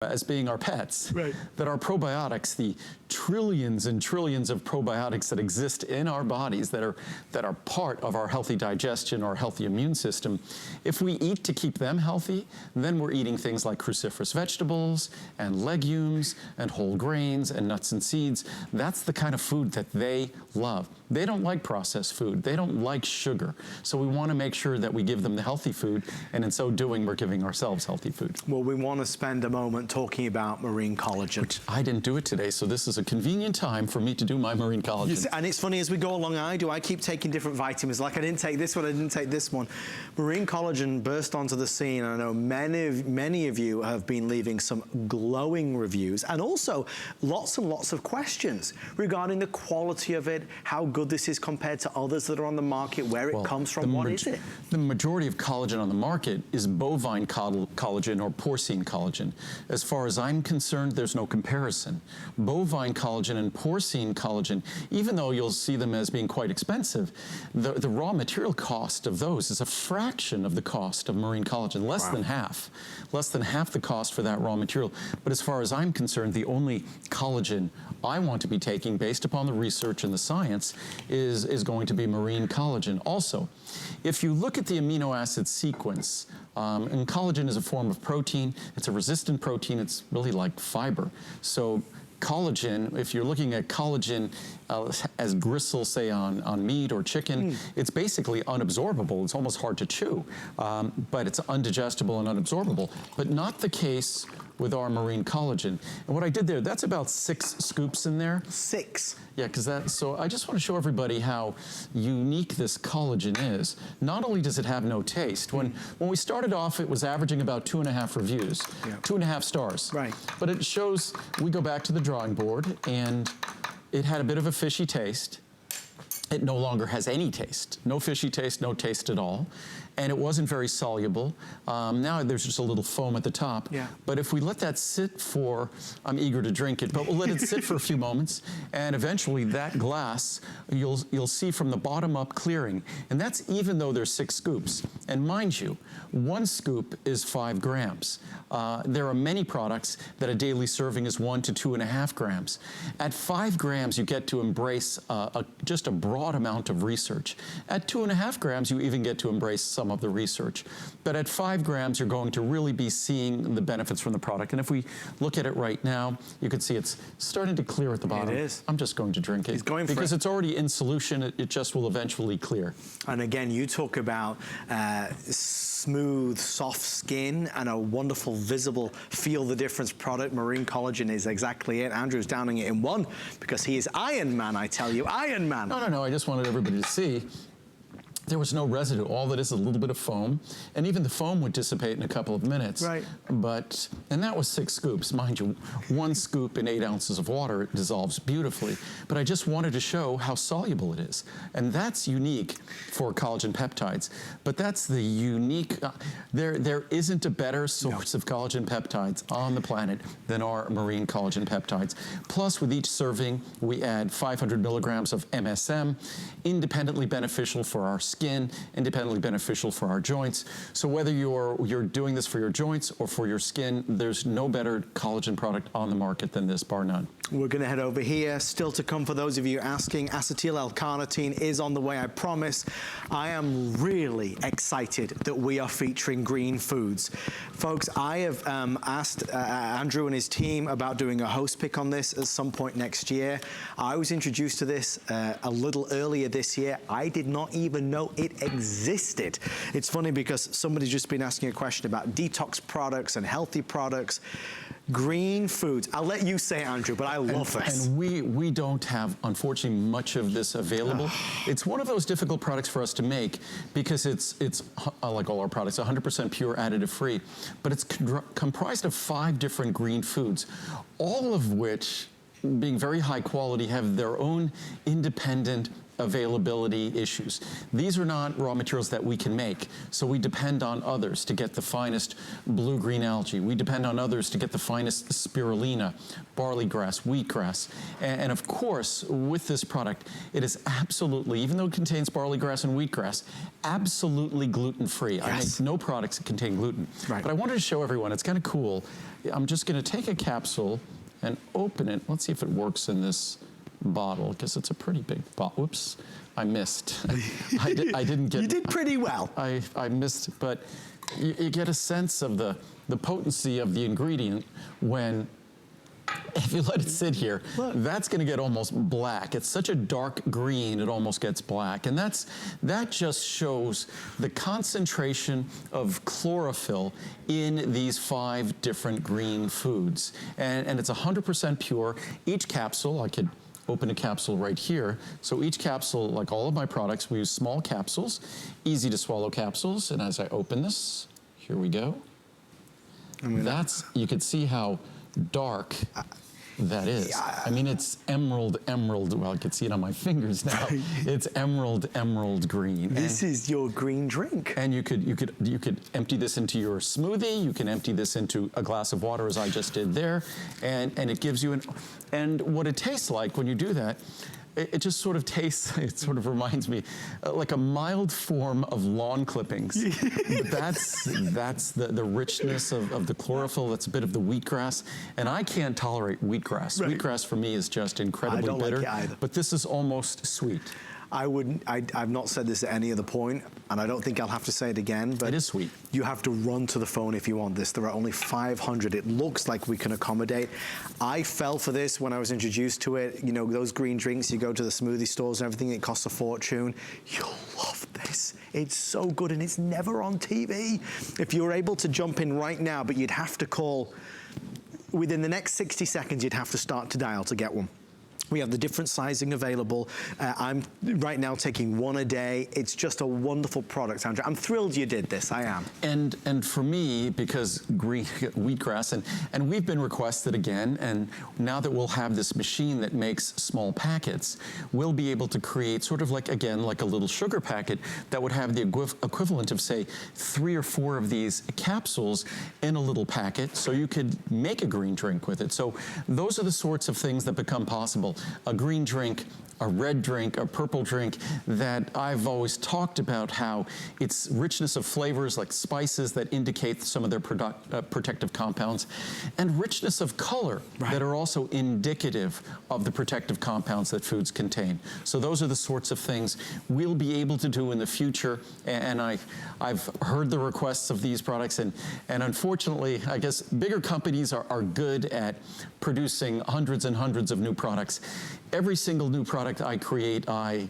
as being our pets, right, that our probiotics, the trillions and trillions of probiotics that exist in our bodies that are part of our healthy digestion, our healthy immune system, if we eat to keep them healthy, then we're eating things like cruciferous vegetables and legumes and whole grains and nuts and seeds. That's the kind of food that they love. They don't like processed food. They don't like sugar. So we want to make sure that we give them the healthy food, and in so doing, we're giving ourselves healthy food. Well, we want to spend a moment talking about marine collagen. Which I didn't do it today, so this is a convenient time for me to do my marine collagen. Yes, and it's funny, as we go along, I keep taking different vitamins. Like I didn't take this one, I didn't take this one. Marine collagen burst onto the scene, and I know many of you have been leaving some glowing reviews, and also lots and lots of questions regarding the quality of it, how good this is compared to others that are on the market, where it comes from, what is it? The majority of collagen on the market is bovine collagen or porcine collagen. As far as I'm concerned, there's no comparison. Bovine collagen and porcine collagen, even though you'll see them as being quite expensive, the raw material cost of those is a fraction of the cost of marine collagen, less than half the cost for that raw material. But as far as I'm concerned, the only collagen I want to be taking based upon the research and the science is going to be marine collagen. Also, if you look at the amino acid sequence, and collagen is a form of protein, it's a resistant protein, it's really like fiber. So collagen, if you're looking at collagen as gristle, say on meat or chicken, it's basically unabsorbable. It's almost hard to chew, but it's undigestible and unabsorbable. But not the case with our marine collagen. And what I did there, that's about 6 scoops in there. 6? Yeah, so I just want to show everybody how unique this collagen is. Not only does it have no taste, when we started off, it was averaging about 2.5 reviews, 2.5 stars. Right. But it shows, we go back to the drawing board, and it had a bit of a fishy taste. It no longer has any taste. No fishy taste, no taste at all. And it wasn't very soluble. Now there's just a little foam at the top. Yeah. But if we let that sit for, I'm eager to drink it, but we'll let it sit for a few moments, and eventually that glass, you'll see from the bottom up clearing. And that's even though there's 6 scoops. And mind you, 1 scoop is 5 grams. There are many products that a daily serving is 1 to 2.5 grams. At 5 grams, you get to embrace just a broad amount of research. At 2.5 grams, you even get to embrace some of the research. But at 5 grams, you're going to really be seeing the benefits from the product. And if we look at it right now, you can see it's starting to clear at the bottom. It is. I'm just going to drink it. He's going for because it's already in solution, it just will eventually clear. And again, you talk about smooth, soft skin and a wonderful, visible, feel the difference product. Marine collagen is exactly it. Andrew's downing it in 1 because he is Iron Man, I tell you, Iron Man. No, I just wanted everybody to see. There was no residue. All that is a little bit of foam, and even the foam would dissipate in a couple of minutes. Right. And that was 6 scoops. Mind you, 1 scoop in 8 ounces of water, it dissolves beautifully. But I just wanted to show how soluble it is. And that's unique for collagen peptides. But that's the unique, there isn't a better source of collagen peptides on the planet than our marine collagen peptides. Plus, with each serving, we add 500 milligrams of MSM, independently beneficial for our skin, independently beneficial for our joints. So whether you're doing this for your joints or for your skin, there's no better collagen product on the market than this, bar none. We're gonna head over here. Still to come for those of you asking, acetyl L-carnitine is on the way, I promise. I am really excited that we are featuring green foods. Folks, I have asked Andrew and his team about doing a host pick on this at some point next year. I was introduced to this a little earlier this year. I did not even know it existed. It's funny because somebody's just been asking a question about detox products and healthy products. Green foods. I'll let you say, Andrew, but I love this. And we don't have, unfortunately, much of this available. It's one of those difficult products for us to make because it's like all our products, 100% pure, additive free. But it's comprised of 5 different green foods, all of which, being very high quality, have their own independent availability issues. These are not raw materials that we can make, so we depend on others to get the finest blue-green algae. We depend on others to get the finest spirulina, barley grass, wheatgrass. And of course, with this product, it is absolutely, even though it contains barley grass and wheatgrass, absolutely gluten-free. I make no products that contain gluten. Right. But I wanted to show everyone, it's kind of cool. I'm just going to take a capsule and open it. Let's see if it works in this bottle, because it's a pretty big bottle. Whoops, I missed. I didn't get. You did pretty well. I missed, but you get a sense of the potency of the ingredient when, if you let it sit here, that's going to get almost black. It's such a dark green, it almost gets black. And that just shows the concentration of chlorophyll in these 5 different green foods. And it's 100% pure. Each capsule, I could open a capsule right here. So each capsule, like all of my products, we use small capsules, easy to swallow capsules. And as I open this, here we go. You can see how dark that is. I mean, it's emerald. Well, I can see it on my fingers now. It's emerald green. This is your green drink. And you could empty this into your smoothie. You can empty this into a glass of water, as I just did there, and it gives you and what it tastes like when you do that. It just sort of tastes, it sort of reminds me like a mild form of lawn clippings. That's the richness of the chlorophyll. That's a bit of the wheatgrass. And I can't tolerate wheatgrass. Right. Wheatgrass for me is just incredibly bitter. Like it either. But this is almost sweet. I've not said this at any other point, and I don't think I'll have to say it again, but it is sweet. You have to run to the phone if you want this. There are only 500. It looks like we can accommodate. I fell for this when I was introduced to it. You know, those green drinks, you go to the smoothie stores and everything, it costs a fortune. You'll love this. It's so good, and it's never on TV. If you're able to jump in right now, but you'd have to call, within the next 60 seconds, you'd have to start to dial to get one. We have the different sizing available. I'm right now taking 1 a day. It's just a wonderful product, Andrew. I'm thrilled you did this, I am. And for me, because wheatgrass, and we've been requested again, and now that we'll have this machine that makes small packets, we'll be able to create sort of like, again, like a little sugar packet that would have the equivalent of, say, 3 or 4 of these capsules in a little packet, so you could make a green drink with it. So those are the sorts of things that become possible. A green drink, a red drink, a purple drink, that I've always talked about how its richness of flavors like spices that indicate some of their protective compounds, and richness of color that are also indicative of the protective compounds that foods contain. So those are the sorts of things we'll be able to do in the future, and I've heard the requests of these products, and unfortunately, I guess bigger companies are good at producing hundreds and hundreds of new products. Every single new product I create, I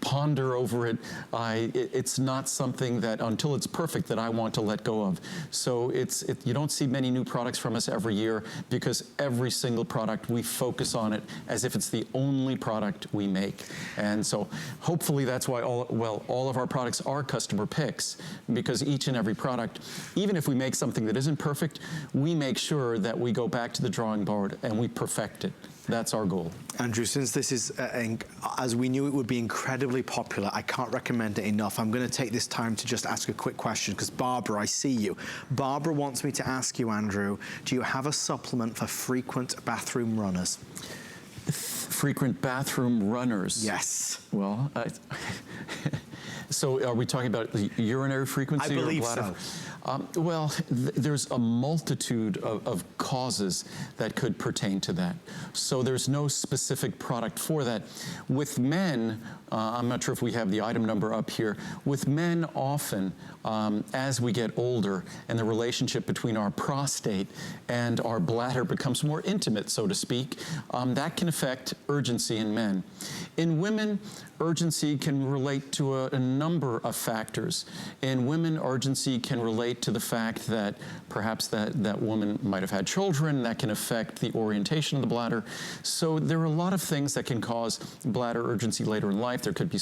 ponder over it. It's not something that, until it's perfect, that I want to let go of. So you don't see many new products from us every year, because every single product, we focus on it as if it's the only product we make. And so hopefully that's why all of our products are customer picks, because each and every product, even if we make something that isn't perfect, we make sure that we go back to the drawing board and we perfect it. That's our goal. Andrew, since this is, as we knew it would be incredibly popular, I can't recommend it enough. I'm going to take this time to just ask a quick question, because Barbara, I see you. Barbara wants me to ask you, Andrew, do you have a supplement for frequent bathroom runners? Frequent bathroom runners? Yes. Well, so are we talking about the urinary frequency? I believe or bladder? so. Well, there's a multitude of causes that could pertain to that. So there's no specific product for that. With men, I'm not sure if we have the item number up here. With men, often, as we get older and the relationship between our prostate and our bladder becomes more intimate, so to speak, that can affect urgency in men. In women, urgency can relate to a number of factors. In women, urgency can relate to the fact that perhaps that woman might have had children. That can affect the orientation of the bladder. So there are a lot of things that can cause bladder urgency later in life. There could be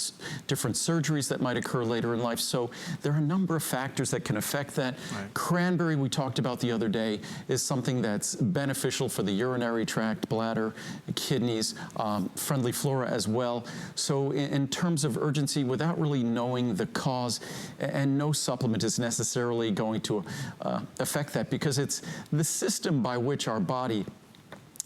different surgeries that might occur later in life. So there are a number of factors that can affect that. Right. Cranberry, we talked about the other day, is something that's beneficial for the urinary tract, bladder, kidneys, friendly flora as well. So in terms of urgency without really knowing the cause, and no supplement is necessarily going to affect that, because it's the system by which our body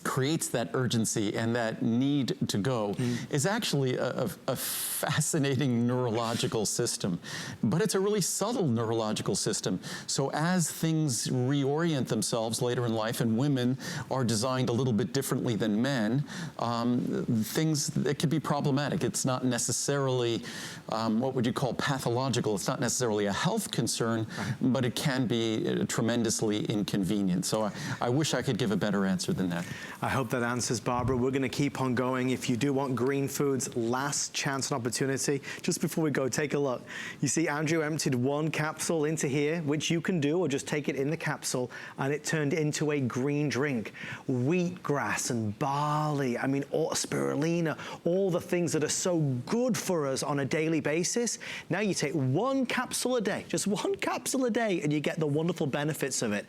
creates that urgency and that need to go is actually a fascinating neurological system, but it's a really subtle neurological system. So as things reorient themselves later in life, and women are designed a little bit differently than men, it can be problematic. It's not necessarily what would you call pathological. It's not necessarily a health concern, but it can be tremendously inconvenient. So I wish I could give a better answer than that. I hope that answers, Barbara. We're going to keep on going. If you do want green foods, last chance and opportunity. Just before we go, take a look. You see Andrew emptied one capsule into here, which you can do, or just take it in the capsule, and it turned into a green drink. Wheatgrass and barley, I mean, spirulina, all the things that are so good for us on a daily basis. Now you take one capsule a day, just one capsule a day, and you get the wonderful benefits of it.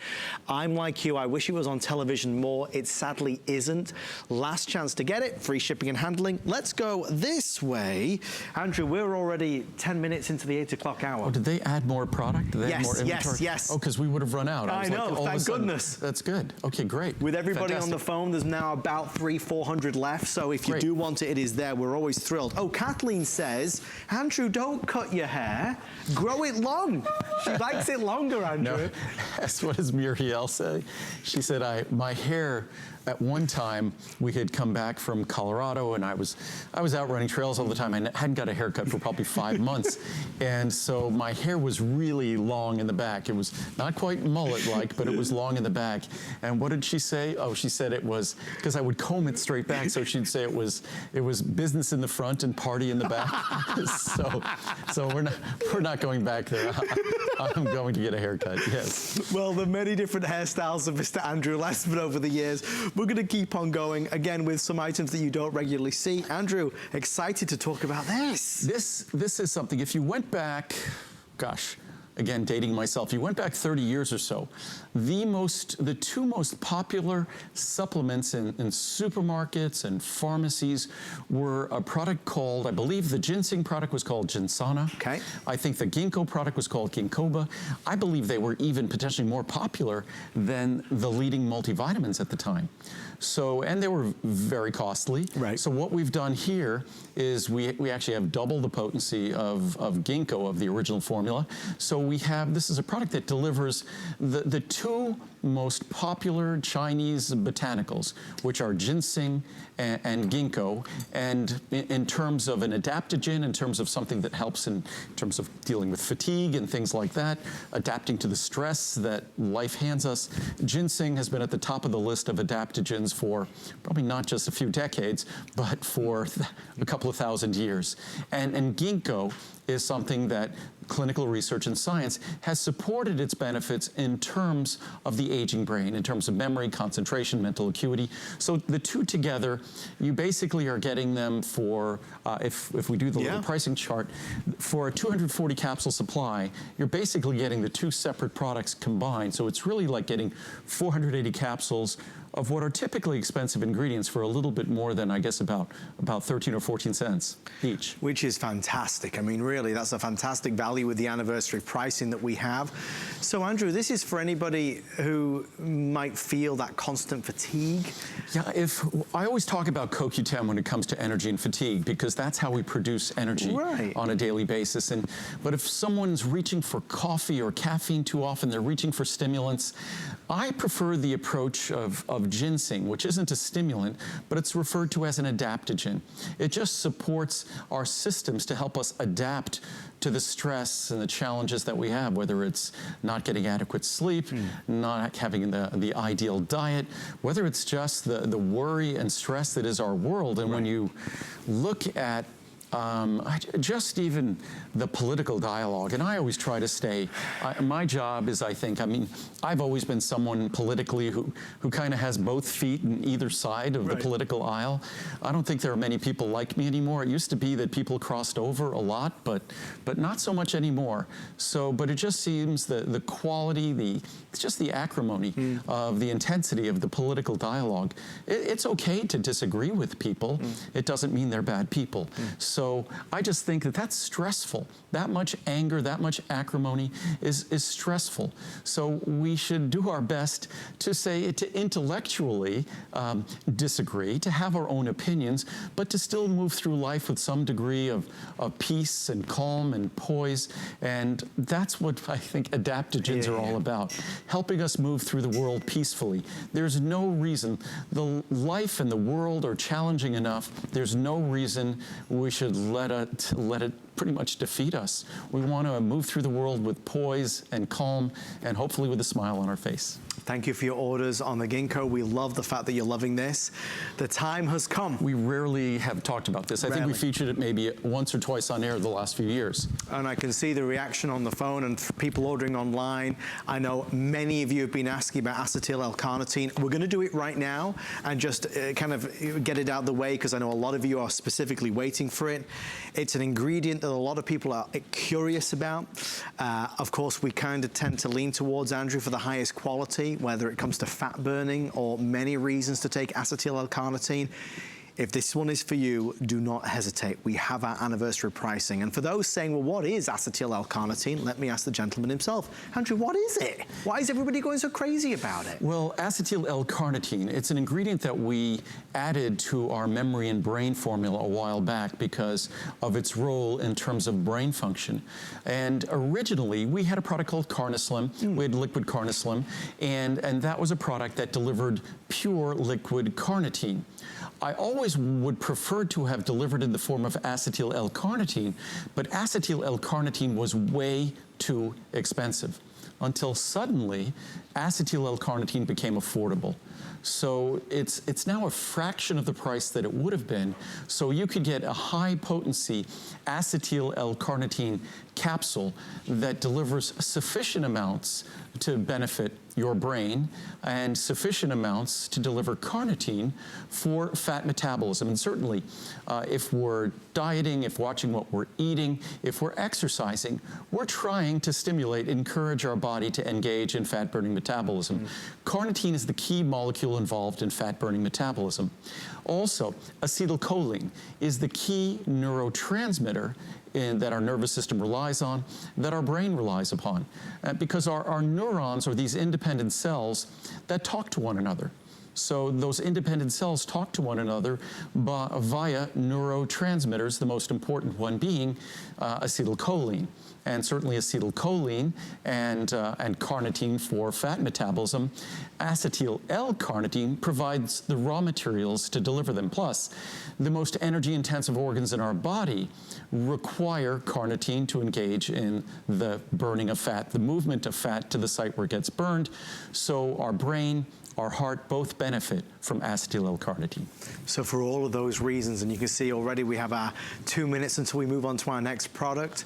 I'm like you, I wish it was on television more. It sadly isn't. Last chance to get it, free shipping and handling. Let's go this way. Andrew, we're already 10 minutes into the 8 o'clock hour. Oh, did they add more product? Did they add more inventory? Yes. Oh, because we would have run out. I know, like, thank goodness. That's good. Okay, great. With everybody Fantastic. on the phone, there's now about 300-400 left, so if you do want it, it is there. We're always thrilled. Oh, Kathleen says, Andrew, don't cut your hair. Grow it long. She likes it longer, Andrew. No, that's what does Muriel say? She said, my hair, at one time, we had come back from Colorado, and I was out running trails all the time. I hadn't got a haircut for probably 5 months. And so my hair was really long in the back. It was not quite mullet-like, but it was long in the back. And what did she say? Oh, she said it was, because I would comb it straight back, so she'd say it was business in the front and party in the back. so we're not going back there. I'm going to get a haircut, yes. Well, the many different hairstyles of Mr. Andrew Lessman over the years. We're going to keep on going, again, with some items that you don't regularly see. Andrew, excited to talk about this. This is something, if you went back, gosh, again, dating myself, you went back 30 years or so, the two most popular supplements in supermarkets and pharmacies were a product called, I believe the ginseng product was called Ginsana. Okay. I think the ginkgo product was called Ginkgoba. I believe they were even potentially more popular than the leading multivitamins at the time. So, and they were very costly. Right. So what we've done here is we actually have double the potency of ginkgo, of the original formula. So we have, this is a product that delivers the two most popular Chinese botanicals, which are ginseng and ginkgo. And in terms of an adaptogen, in terms of something that helps in terms of dealing with fatigue and things like that, adapting to the stress that life hands us, ginseng has been at the top of the list of adaptogens for probably not just a few decades, but for a couple of thousand years. And ginkgo is something that clinical research and science has supported its benefits in terms of the aging brain, in terms of memory, concentration, mental acuity. So the two together, you basically are getting them for, if we do the little pricing chart, for a 240 capsule supply, you're basically getting the two separate products combined. So it's really like getting 480 capsules of what are typically expensive ingredients for a little bit more than, I guess, about 13 or 14 cents each. Which is fantastic. I mean, really, that's a fantastic value with the anniversary pricing that we have. So, Andrew, this is for anybody who might feel that constant fatigue. Yeah, I always talk about CoQ10 when it comes to energy and fatigue, because that's how we produce energy on a daily basis. But if someone's reaching for coffee or caffeine too often, they're reaching for stimulants, I prefer the approach of ginseng, which isn't a stimulant, but it's referred to as an adaptogen. It just supports our systems to help us adapt to the stress and the challenges that we have, whether it's not getting adequate sleep, not having the ideal diet, whether it's just the worry and stress that is our world. And when you look at just even the political dialogue, and I always try to stay, my job is, I've always been someone politically who kind of has both feet in either side of the political aisle. I don't think there are many people like me anymore. It used to be that people crossed over a lot, but not so much anymore. So, but it just seems the quality, it's just the acrimony of the intensity of the political dialogue. It's okay to disagree with people. It doesn't mean they're bad people. So So I just think that that's stressful. That much anger, that much acrimony is stressful. So we should do our best to say, to intellectually disagree, to have our own opinions, but to still move through life with some degree of peace and calm and poise. And that's what I think adaptogens are all about, helping us move through the world peacefully. There's no reason, the life and the world are challenging enough. There's no reason we should let it pretty much defeat us. We want to move through the world with poise and calm, and hopefully with a smile on our face. Thank you for your orders on the ginkgo. We love the fact that you're loving this. The time has come. We rarely have talked about this. I think we featured it maybe once or twice on air the last few years. And I can see the reaction on the phone and people ordering online. I know many of you have been asking about acetyl L-carnitine. We're going to do it right now and just kind of get it out of the way, because I know a lot of you are specifically waiting for it. It's an ingredient that a lot of people are curious about. Of course, we kind of tend to lean towards, Andrew, for the highest quality, whether it comes to fat burning or many reasons to take acetyl L-carnitine. If this one is for you, do not hesitate. We have our anniversary pricing. And for those saying, well, what is acetyl L-carnitine? Let me ask the gentleman himself. Andrew, what is it? Why is everybody going so crazy about it? Well, acetyl L-carnitine, it's an ingredient that we added to our memory and brain formula a while back because of its role in terms of brain function. And originally, we had a product called Carnislim. We had liquid Carnislim, and that was a product that delivered pure liquid carnitine. I always would prefer to have delivered in the form of acetyl L-carnitine, but acetyl L-carnitine was way too expensive until suddenly acetyl L-carnitine became affordable. So it's now a fraction of the price that it would have been. So you could get a high potency acetyl L-carnitine capsule that delivers sufficient amounts to benefit your brain and sufficient amounts to deliver carnitine for fat metabolism. And certainly, if we're dieting, if watching what we're eating, if we're exercising, we're trying to stimulate, encourage our body to engage in fat-burning metabolism. Carnitine is the key molecule involved in fat-burning metabolism. Also, acetylcholine is the key neurotransmitter that our nervous system relies on, that our brain relies upon, because our neurons are these independent cells that talk to one another. So those independent cells talk to one another via neurotransmitters, the most important one being acetylcholine. And certainly acetylcholine and carnitine for fat metabolism. Acetyl L-carnitine provides the raw materials to deliver them. Plus, the most energy-intensive organs in our body require carnitine to engage in the burning of fat, the movement of fat to the site where it gets burned. So our brain, our heart both benefit from acetyl L-carnitine. So for all of those reasons, and you can see already we have our 2 minutes until we move on to our next product.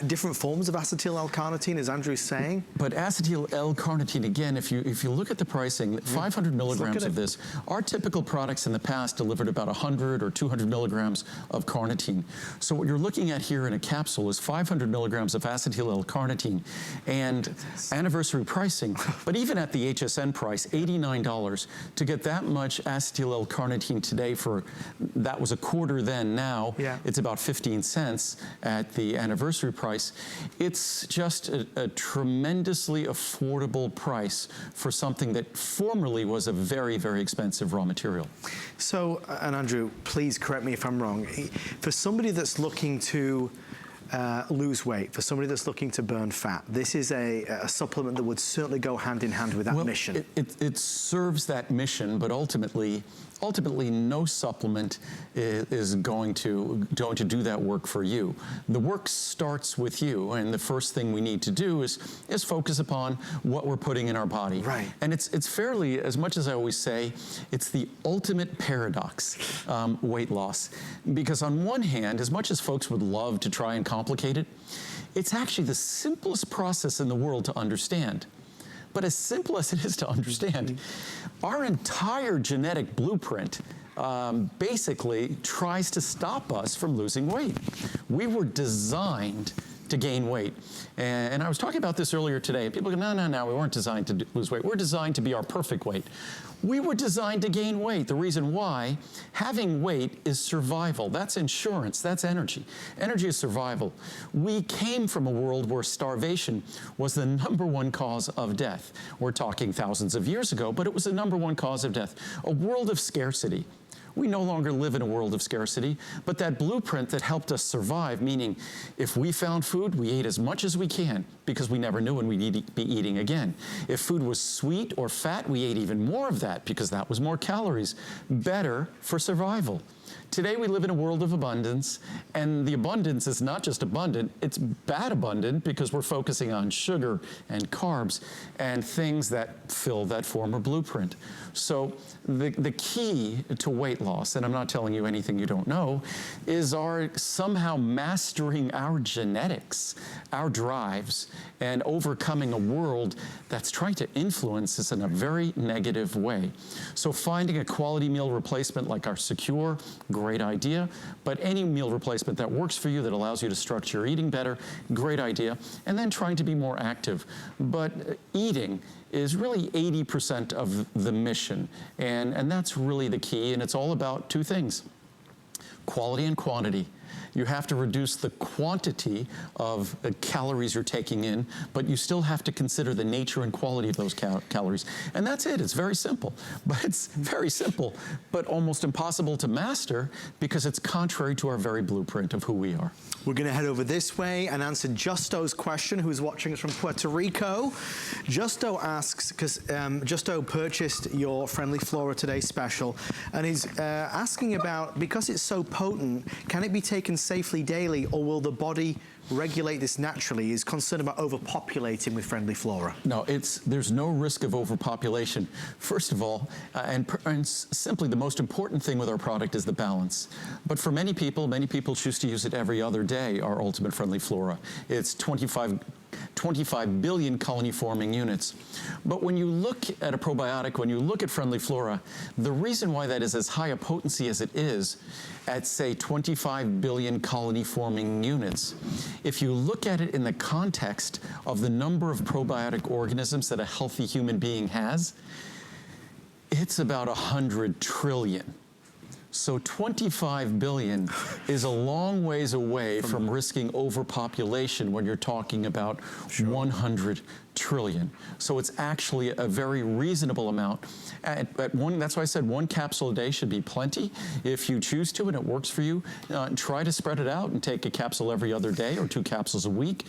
Different forms of acetyl L-carnitine, as Andrew's saying. But acetyl L-carnitine, again, if you look at the pricing, 500 milligrams of this, our typical products in the past delivered about 100 or 200 milligrams of carnitine. So what you're looking at here in a capsule is 500 milligrams of acetyl L-carnitine and anniversary pricing. But even at the HSN price, $89, to get that much acetyl L-carnitine today for, that was a quarter then, now it's about 15 cents at the anniversary price. It's just a tremendously affordable price for something that formerly was a very, very expensive raw material. So, and Andrew, please correct me if I'm wrong. For somebody that's looking to lose weight, for somebody that's looking to burn fat, this is a supplement that would certainly go hand in hand with that mission. It serves that mission, but ultimately no supplement is going to do that work for you. The work starts with you, and the first thing we need to do is focus upon what we're putting in our body. Right. And it's fairly, as much as I always say, it's the ultimate paradox, weight loss. Because on one hand, as much as folks would love to try and complicate it, it's actually the simplest process in the world to understand. But as simple as it is to understand, our entire genetic blueprint basically tries to stop us from losing weight. We were designed to gain weight. And I was talking about this earlier today. People go, no, we weren't designed to lose weight. We're designed to be our perfect weight. We were designed to gain weight. The reason why, having weight is survival. That's insurance, that's energy. Energy is survival. We came from a world where starvation was the #1 cause of death. We're talking thousands of years ago, but it was the #1 cause of death. A world of scarcity. We no longer live in a world of scarcity, but that blueprint that helped us survive, meaning if we found food, we ate as much as we can because we never knew when we'd be eating again. If food was sweet or fat, we ate even more of that because that was more calories. Better for survival. Today we live in a world of abundance, and the abundance is not just abundant, it's bad abundant because we're focusing on sugar and carbs and things that fill that former blueprint. So the key to weight loss, and I'm not telling you anything you don't know, is our somehow mastering our genetics, our drives, and overcoming a world that's trying to influence us in a very negative way. So finding a quality meal replacement like our Secure, great idea, but any meal replacement that works for you, that allows you to structure your eating better, great idea, and then trying to be more active. But eating is really 80% of the mission, and that's really the key, and it's all about two things: quality and quantity. You have to reduce the quantity of calories you're taking in, but you still have to consider the nature and quality of those calories. And that's it. It's very simple. But it's very simple, but almost impossible to master because it's contrary to our very blueprint of who we are. We're going to head over this way and answer Justo's question, who's watching us from Puerto Rico. Justo asks, because Justo purchased your Friendly Flora Today special, and he's asking about, because it's so potent, can it be taken safely daily, or will the body regulate this naturally? He's concerned about overpopulating with Friendly Flora. No, there's no risk of overpopulation. First of all, and simply the most important thing with our product is the balance. But for many people choose to use it every other day, our Ultimate Friendly Flora. It's 25 billion colony-forming units. But when you look at a probiotic, when you look at Friendly Flora, the reason why that is as high a potency as it is at, say, 25 billion colony-forming units, if you look at it in the context of the number of probiotic organisms that a healthy human being has, it's about 100 trillion. So 25 billion is a long ways away from risking overpopulation when you're talking about 100 trillion. So it's actually a very reasonable amount. That's why I said 1 capsule a day should be plenty. If you choose to and it works for you, try to spread it out and take a capsule every other day or 2 capsules a week.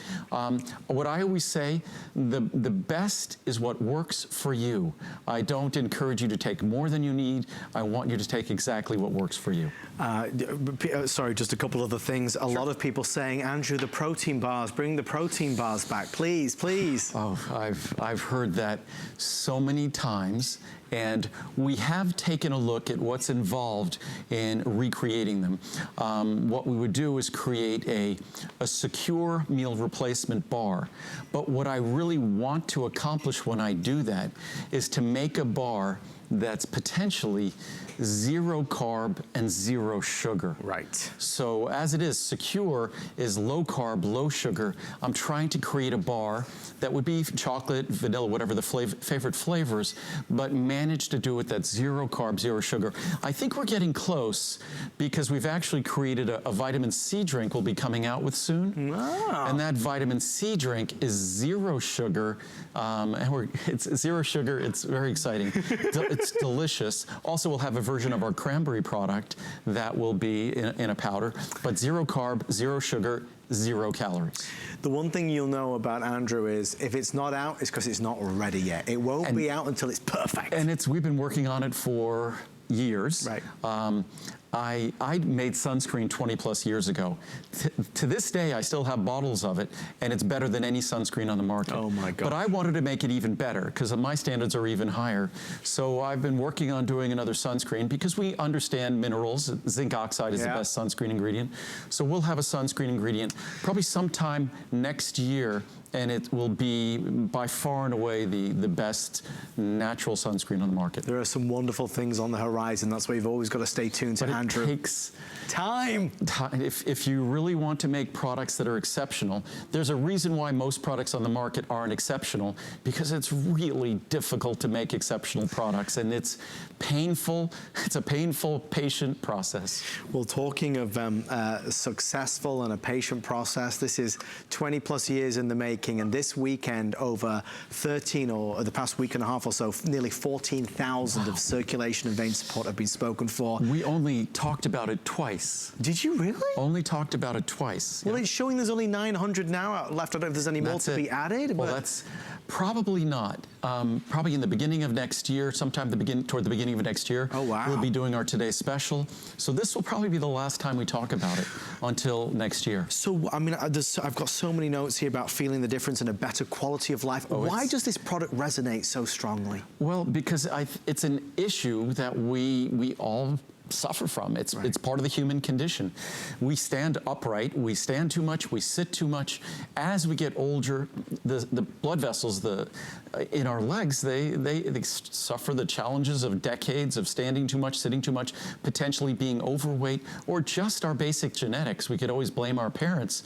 What I always say, the best is what works for you. I don't encourage you to take more than you need. I want you to take exactly what works for you. Sorry, just a couple other things. A lot of people saying, Andrew, the protein bars, bring the protein bars back, please, please. Oh, I've heard that so many times, and we have taken a look at what's involved in recreating them. What we would do is create a secure meal replacement bar. But what I really want to accomplish when I do that is to make a bar that's potentially 0 carb and 0 sugar. Right. So as it is, Secure is low carb, low sugar. I'm trying to create a bar that would be chocolate, vanilla, whatever the favorite flavors, but manage to do it that's 0 carb, 0 sugar. I think we're getting close because we've actually created a vitamin C drink we'll be coming out with soon. Wow. And that vitamin C drink is 0 sugar, and it's 0 sugar. It's very exciting. It's delicious. Also, we'll have a version of our cranberry product that will be in a powder, but 0 carb, 0 sugar, 0 calories. The one thing you'll know about Andrew is if it's not out, it's because it's not ready yet. It won't be out until it's perfect. And we've been working on it for years. Right. I made sunscreen 20+ years ago. To this day, I still have bottles of it, and it's better than any sunscreen on the market. Oh my God. But I wanted to make it even better because my standards are even higher. So I've been working on doing another sunscreen because we understand minerals. Zinc oxide is the best sunscreen ingredient. So we'll have a sunscreen ingredient probably sometime next year, and it will be by far and away the best natural sunscreen on the market. There are some wonderful things on the horizon. That's why you've always got to stay tuned to Andrew. Andrew? Takes time. If you really want to make products that are exceptional, there's a reason why most products on the market aren't exceptional, because it's really difficult to make exceptional products, and it's painful. It's a painful, patient process. Well, talking of successful and a patient process, this is 20 plus years in the making, and this weekend over 13 or the past week and a half or so, nearly 14,000 of circulation and vein support have been spoken for. We only talked about it twice. Did you really? Only talked about it twice. Well, it's showing there's only 900 now left. I don't know if there's any more to be added. Well, that's probably not. Probably in the beginning of next year, sometime toward the beginning of next year. Oh, wow. We'll be doing our Today Special. So this will probably be the last time we talk about it until next year. So, I mean, I've got so many notes here about feeling the difference and a better quality of life. Why does this product resonate so strongly? Well, because it's an issue that we all suffer from. It's part of the human condition. We stand upright, we stand too much, we sit too much. As we get older, the blood vessels in our legs, they suffer the challenges of decades of standing too much, sitting too much, potentially being overweight, or just our basic genetics. We could always blame our parents.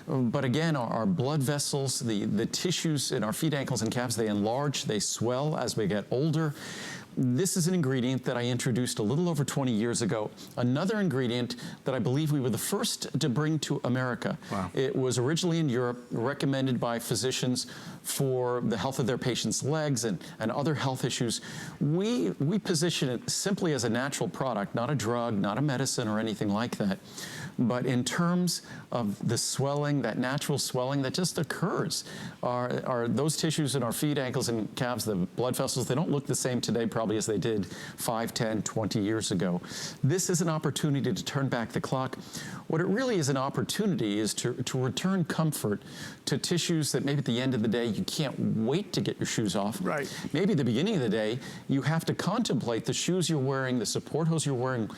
But again, our blood vessels, the tissues in our feet, ankles, and calves, they enlarge, they swell as we get older. This is an ingredient that I introduced a little over 20 years ago. Another ingredient that I believe we were the first to bring to America. Wow. It was originally in Europe, recommended by physicians for the health of their patients' legs and other health issues. We position it simply as a natural product, not a drug, not a medicine or anything like that. But in terms of the swelling, that natural swelling that just occurs, are those tissues in our feet, ankles, and calves, the blood vessels, they don't look the same today probably as they did 5, 10, 20 years ago. This is an opportunity to turn back the clock. What it really is an opportunity is to return comfort to tissues that maybe at the end of the day you can't wait to get your shoes off. Right. Maybe at the beginning of the day you have to contemplate the shoes you're wearing, the support hose you're wearing,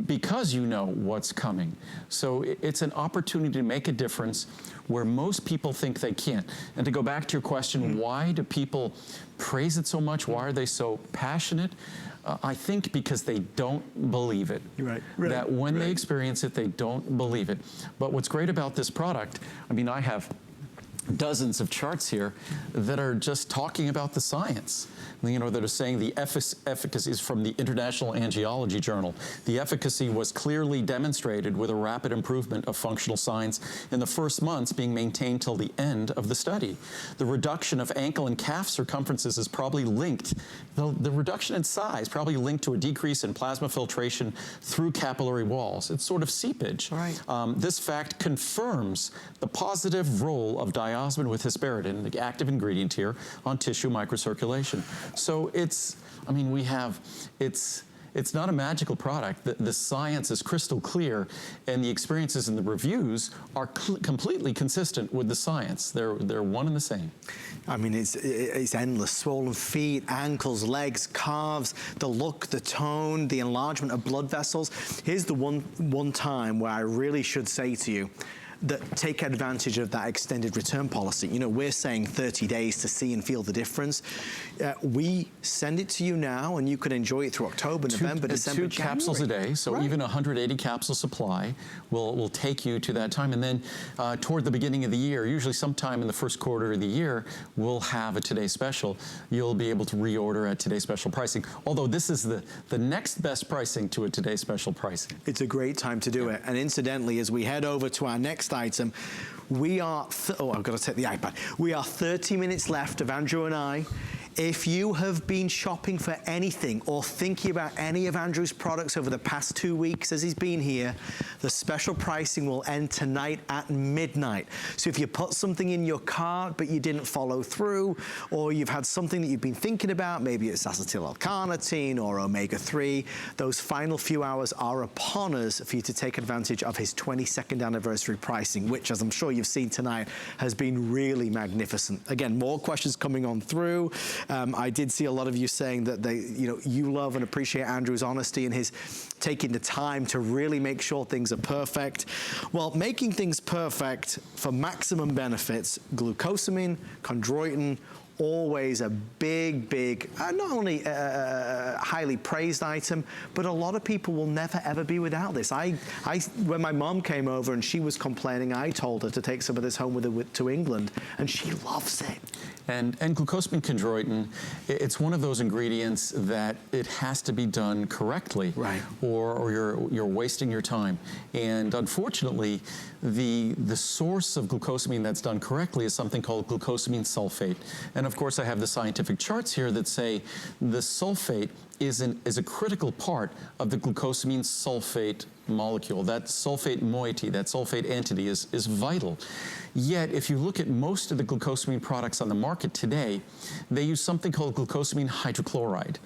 because you know what's coming. So it's an opportunity to make a difference where most people think they can't. And to go back to your question, why do people praise it so much? Why are they so passionate? I think because they don't believe it. Right. That when they experience it, they don't believe it. But what's great about this product, I mean, I have dozens of charts here that are just talking about the science. You know, that are saying the efficacy is from the International Angiology Journal. The efficacy was clearly demonstrated with a rapid improvement of functional signs in the first months being maintained till the end of the study. The reduction of ankle and calf circumferences is probably linked, the reduction in size probably linked to a decrease in plasma filtration through capillary walls. It's sort of seepage. Right. This fact confirms the positive role of diosmin with hesperidin, the active ingredient here, on tissue microcirculation. So it's not a magical product. The science is crystal clear, and the experiences and the reviews are completely consistent with the science. They're one and the same. I mean, it's endless. Swollen feet, ankles, legs, calves, the look, the tone, the enlargement of blood vessels. Here's the one time where I really should say to you, that take advantage of that extended return policy. You know, we're saying 30 days to see and feel the difference. We send it to you now, and you can enjoy it through October, November, December, January. 2 capsules a day, so even 180 capsule supply will take you to that time. And then toward the beginning of the year, usually sometime in the first quarter of the year, we'll have a Today Special. You'll be able to reorder at Today Special pricing, although this is the next best pricing to a Today Special pricing. It's a great time to do it. And incidentally, as we head over to our next item, we are, I've got to take the iPad. We are 30 minutes left of Andrew and I. If you have been shopping for anything or thinking about any of Andrew's products over the past 2 weeks as he's been here, the special pricing will end tonight at midnight. So if you put something in your cart but you didn't follow through, or you've had something that you've been thinking about, maybe it's acetyl L-carnitine or omega-3, those final few hours are upon us for you to take advantage of his 22nd anniversary pricing, which, as I'm sure you've seen tonight, has been really magnificent. Again, more questions coming on through. I did see a lot of you saying that you love and appreciate Andrew's honesty and his taking the time to really make sure things are perfect. Well, making things perfect for maximum benefits, glucosamine, chondroitin, always a big, not only highly praised item, but a lot of people will never ever be without this. When my mom came over and she was complaining, I told her to take some of this home with her to England, and she loves it. And glucosamine chondroitin, it's one of those ingredients that it has to be done correctly, right? Or you're wasting your time. And unfortunately, the source of glucosamine that's done correctly is something called glucosamine sulfate. And of course, I have the scientific charts here that say the sulfate is a critical part of the glucosamine sulfate molecule. That sulfate moiety, that sulfate entity is vital. Yet, if you look at most of the glucosamine products on the market today, they use something called glucosamine hydrochloride.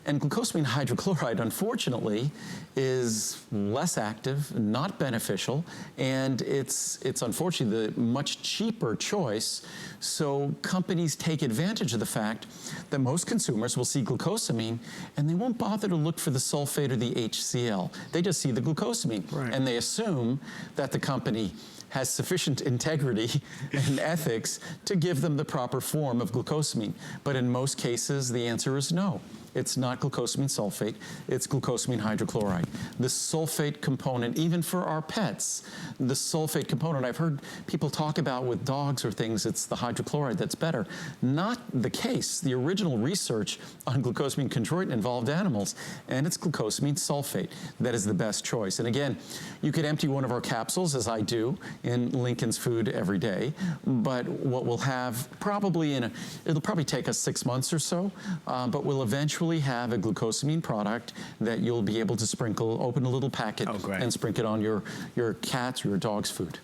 And glucosamine hydrochloride, unfortunately, is less active, not beneficial, and it's unfortunately the much cheaper choice. So companies take advantage of the fact that most consumers will see glucosamine and they won't bother to look for the sulfate or the HCl. They just see the glucosamine, right, and they assume that the company has sufficient integrity and ethics to give them the proper form of glucosamine. But in most cases, the answer is no. It's not glucosamine sulfate, it's glucosamine hydrochloride. The sulfate component, even for our pets, the sulfate component, I've heard people talk about with dogs or things, it's the hydrochloride that's better. Not the case. The original research on glucosamine chondroitin involved animals, and it's glucosamine sulfate that is the best choice. And again, you could empty one of our capsules, as I do, in Lincoln's food every day, but what we'll have probably it'll probably take us 6 months or so, but we'll eventually have a glucosamine product that you'll be able to sprinkle, open a little packet, and sprinkle it on your cat's or your dog's food.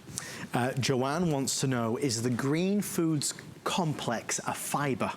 Joanne wants to know, is the Green Foods complex a fiber?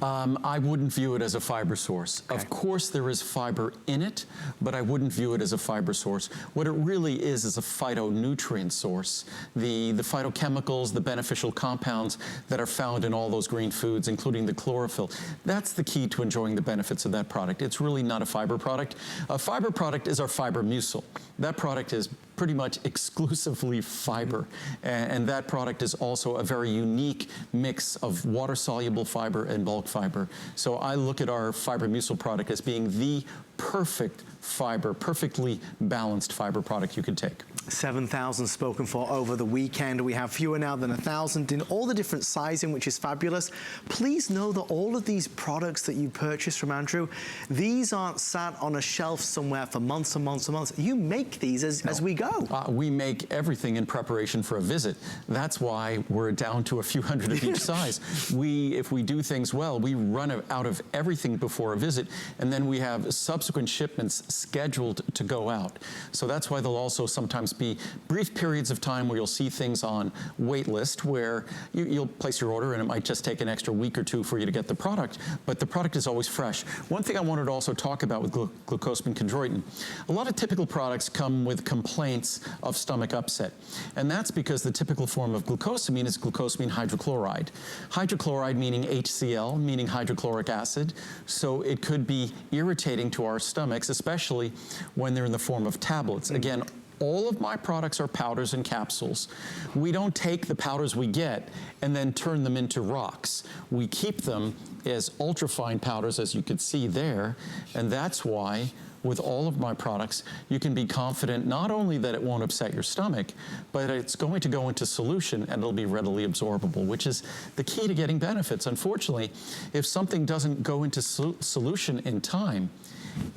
I wouldn't view it as a fiber source. Okay. Of course there is fiber in it, but I wouldn't view it as a fiber source. What it really is a phytonutrient source. The phytochemicals, the beneficial compounds that are found in all those green foods, including the chlorophyll, that's the key to enjoying the benefits of that product. It's really not a fiber product. A fiber product is our fiber mucil. That product is pretty much exclusively fiber. And that product is also a very unique mix of water-soluble fiber and bulk fiber. So I look at our fiber mucil product as being the perfect fiber, perfectly balanced fiber product you could take. 7,000 spoken for over the weekend. We have fewer now than 1,000 in all the different sizing, which is fabulous. Please know that all of these products that you purchase from Andrew, these aren't sat on a shelf somewhere for months and months and months. You make these as we go. We make everything in preparation for a visit. That's why we're down to a few hundred of each size. If we do things well, we run out of everything before a visit, and then we have subsequent shipments scheduled to go out. So that's why there'll also sometimes be brief periods of time where you'll see things on wait list where you'll place your order and it might just take an extra week or two for you to get the product, but the product is always fresh. One thing I wanted to also talk about with glucosamine chondroitin, a lot of typical products come with complaints of stomach upset, and that's because the typical form of glucosamine is glucosamine hydrochloride. Hydrochloride meaning HCl, meaning hydrochloric acid, so it could be irritating to our stomachs, especially when they're in the form of tablets. Again, all of my products are powders and capsules. We don't take the powders we get and then turn them into rocks. We keep them as ultrafine powders, as you could see there, and that's why with all of my products, you can be confident not only that it won't upset your stomach, but it's going to go into solution and it'll be readily absorbable, which is the key to getting benefits. Unfortunately, if something doesn't go into solution in time,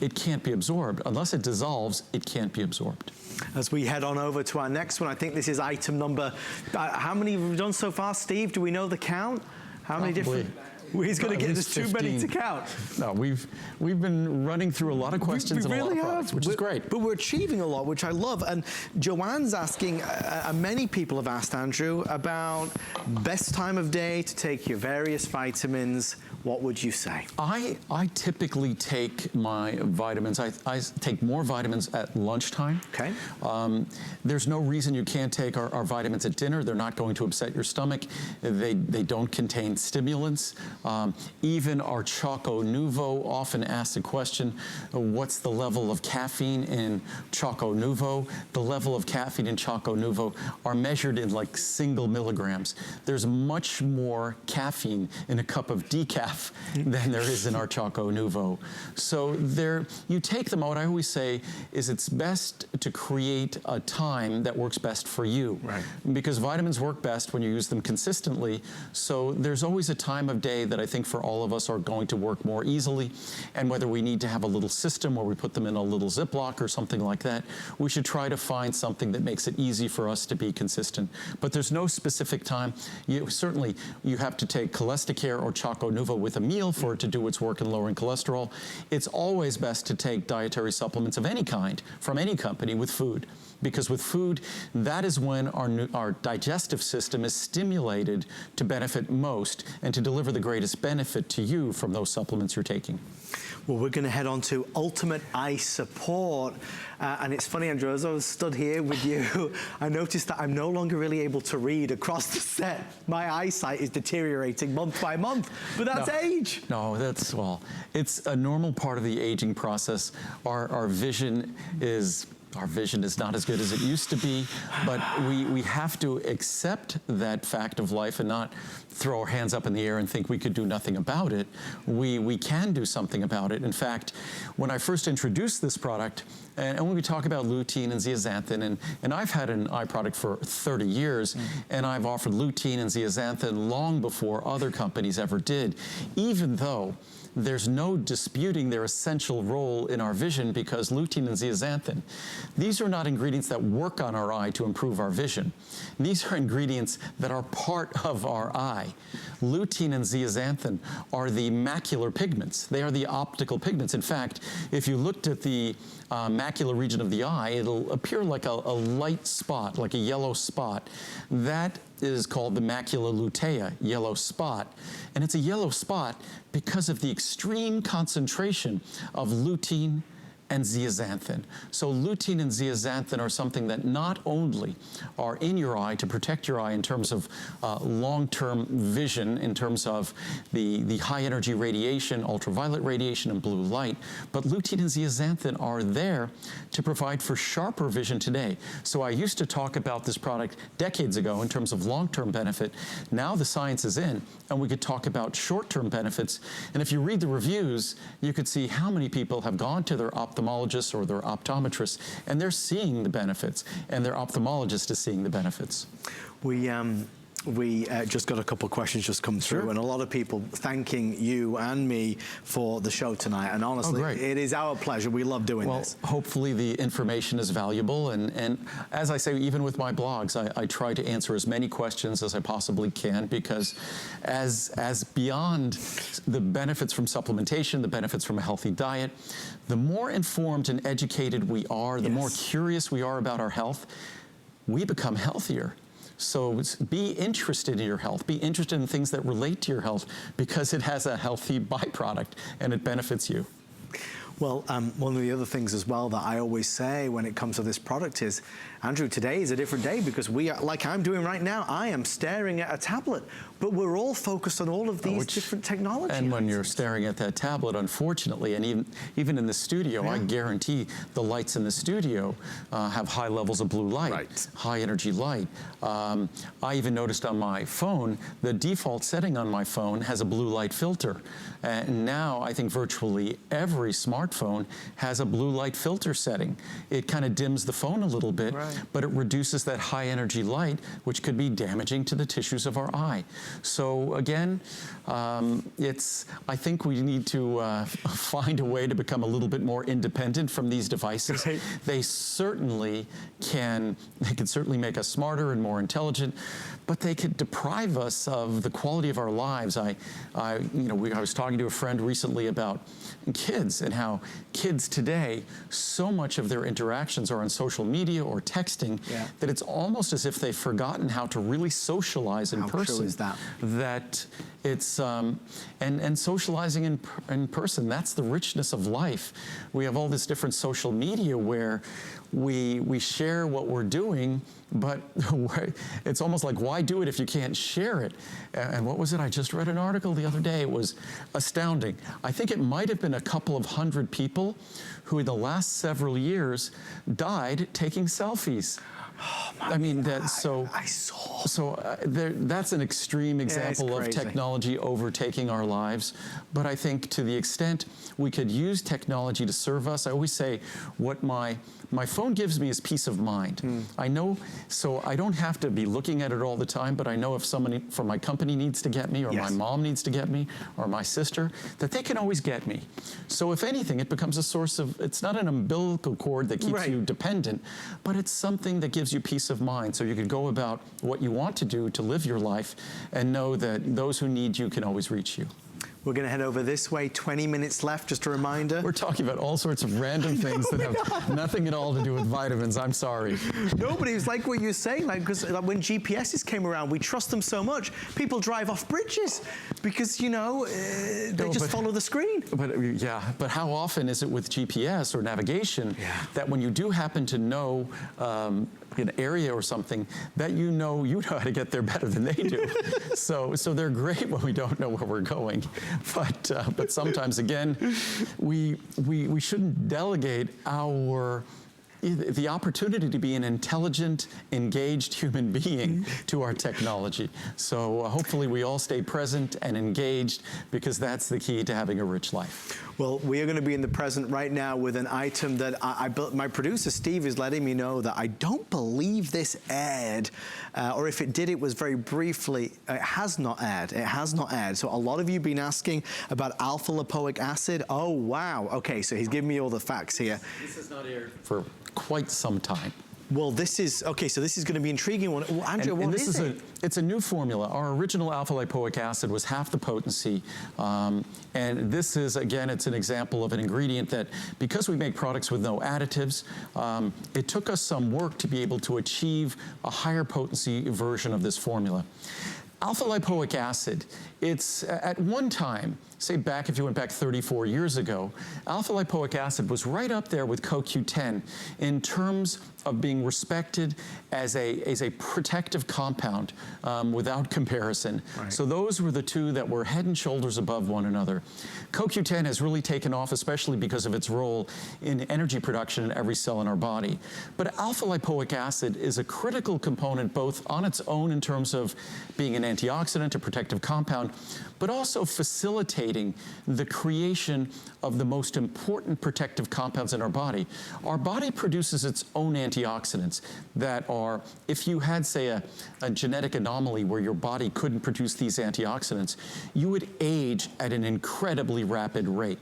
it can't be absorbed. Unless it dissolves, it can't be absorbed. As we head on over to our next one, I think this is item number, how many have we done so far, Steve? Do we know the count? How many different? He's going to get us too many to count. No, we've been running through a lot of questions and a lot of products, which is great. But we're achieving a lot, which I love. And Joanne's asking, many people have asked Andrew about best time of day to take your various vitamins. What would you say? I typically take my vitamins. I take more vitamins at lunchtime. Okay. There's no reason you can't take our vitamins at dinner. They're not going to upset your stomach. They don't contain stimulants. Even our Choco Nuvo often asks a question, what's the level of caffeine in Choco Nuvo? The level of caffeine in Choco Nuvo are measured in like single milligrams. There's much more caffeine in a cup of decaf than there is in our Choco Nuvo. So you take them out. I always say is it's best to create a time that works best for you. Right. Because vitamins work best when you use them consistently. So there's always a time of day that I think for all of us are going to work more easily. And whether we need to have a little system where we put them in a little Ziploc or something like that, we should try to find something that makes it easy for us to be consistent. But there's no specific time. Certainly, you have to take Cholesterol or Choco Nuvo with a meal for it to do its work in lowering cholesterol. It's always best to take dietary supplements of any kind from any company with food. Because with food, that is when our digestive system is stimulated to benefit most and to deliver the greatest benefit to you from those supplements you're taking. Well, we're going to head on to Ultimate Eye Support. And it's funny, Andrew, as I was stood here with you, I noticed that I'm no longer really able to read across the set. My eyesight is deteriorating month by month, but that's age. No, it's a normal part of the aging process. Our vision is not as good as it used to be, but we have to accept that fact of life and not throw our hands up in the air and think we could do nothing about it. We can do something about it. In fact, when I first introduced this product, and when we talk about lutein and zeaxanthin, and I've had an eye product for 30 years, and I've offered lutein and zeaxanthin long before other companies ever did, even though there's no disputing their essential role in our vision, because lutein and zeaxanthin, these are not ingredients that work on our eye to improve our vision. These are ingredients that are part of our eye. Lutein and zeaxanthin are the macular pigments. They are the optical pigments. In fact, if you looked at the macular region of the eye, it'll appear like a light spot, like a yellow spot. That is called the macula lutea, yellow spot. And it's a yellow spot because of the extreme concentration of lutein and zeaxanthin. So lutein and zeaxanthin are something that not only are in your eye to protect your eye in terms of long-term vision, in terms of the high energy radiation, ultraviolet radiation, and blue light, but lutein and zeaxanthin are there to provide for sharper vision today. So I used to talk about this product decades ago in terms of long-term benefit. Now the science is in, and we could talk about short-term benefits. And if you read the reviews, you could see how many people have gone to their ophthalmologist or their optometrist, and they're seeing the benefits, and their ophthalmologist is seeing the benefits. We just got a couple of questions just come through, and a lot of people thanking you and me for the show tonight. And honestly, it is our pleasure. We love doing this. Well, hopefully the information is valuable. And as I say, even with my blogs, I try to answer as many questions as I possibly can, because as beyond the benefits from supplementation, the benefits from a healthy diet, the more informed and educated we are, the more curious we are about our health, we become healthier. So be interested in your health. Be interested in things that relate to your health, because it has a healthy byproduct and it benefits you. Well, one of the other things as well that I always say when it comes to this product is, Andrew, today is a different day, because we are, like I'm doing right now, I am staring at a tablet, but we're all focused on all of these different technologies. And when you're staring at that tablet, unfortunately, and even in the studio, I guarantee the lights in the studio have high levels of blue light, high energy light. I even noticed on my phone, the default setting on my phone has a blue light filter. And now I think virtually every smartphone has a blue light filter setting. It kind of dims the phone a little bit, but it reduces that high energy light, which could be damaging to the tissues of our eye. So again, I think we need to find a way to become a little bit more independent from these devices. They certainly can certainly make us smarter and more intelligent, but they could deprive us of the quality of our lives. I was talking to a friend recently about kids, and how kids today, so much of their interactions are on social media or texting, that it's almost as if they've forgotten how to really socialize in person. How true is that? That it's, and socializing in person, that's the richness of life. We have all this different social media where we share what we're doing, but it's almost like, why why do it if you can't share it? And what was it? I just read an article the other day. It was astounding. I think it might have been a couple of hundred people who in the last several years died taking selfies. Oh, I mean, that's so. I saw. So that's an extreme example of technology overtaking our lives. But I think to the extent we could use technology to serve us, I always say what my phone gives me is peace of mind. I know, so I don't have to be looking at it all the time, but I know if somebody from my company needs to get me, or my mom needs to get me, or my sister, that they can always get me. So if anything, it becomes a source of, it's not an umbilical cord that keeps you dependent, but it's something that gives you peace of mind. So you can go about what you want to do to live your life and know that those who need you can always reach you. We're going to head over this way. 20 minutes left, just a reminder. We're talking about all sorts of random things that have nothing at all to do with vitamins. I'm sorry. No, but it was like what you're saying, like, because like, when GPSs came around, we trust them so much. People drive off bridges because, you know, they just follow the screen. But how often is it with GPS or navigation that when you do happen to know an area or something, that you know how to get there better than they do. so they're great when we don't know where we're going. But sometimes, again, we shouldn't delegate the opportunity to be an intelligent, engaged human being to our technology. So hopefully we all stay present and engaged, because that's the key to having a rich life. Well, we are going to be in the present right now with an item that I built. My producer, Steve, is letting me know that I don't believe this aired, or if it did, it was very briefly. It has not aired. It has not aired. So a lot of you have been asking about alpha lipoic acid. Oh, wow. Okay, so he's giving me all the facts here. This is not aired for quite some time. Well, this is, okay, so this is going to be intriguing. Well, Andrew, what is it? It's a new formula. Our original alpha lipoic acid was half the potency. And this is, again, it's an example of an ingredient that, because we make products with no additives, it took us some work to be able to achieve a higher potency version of this formula. Alpha lipoic acid, it's at one time, say back, if you went back 34 years ago, alpha lipoic acid was right up there with CoQ10 in terms of being respected as a protective compound without comparison. So those were the two that were head and shoulders above one another. CoQ10 has really taken off, especially because of its role in energy production in every cell in our body. But alpha lipoic acid is a critical component both on its own in terms of being an antioxidant, a protective compound, but also facilitating the creation of the most important protective compounds in our body. Our body produces its own antioxidants that are, if you had, say, a genetic anomaly where your body couldn't produce these antioxidants, you would age at an incredibly rapid rate.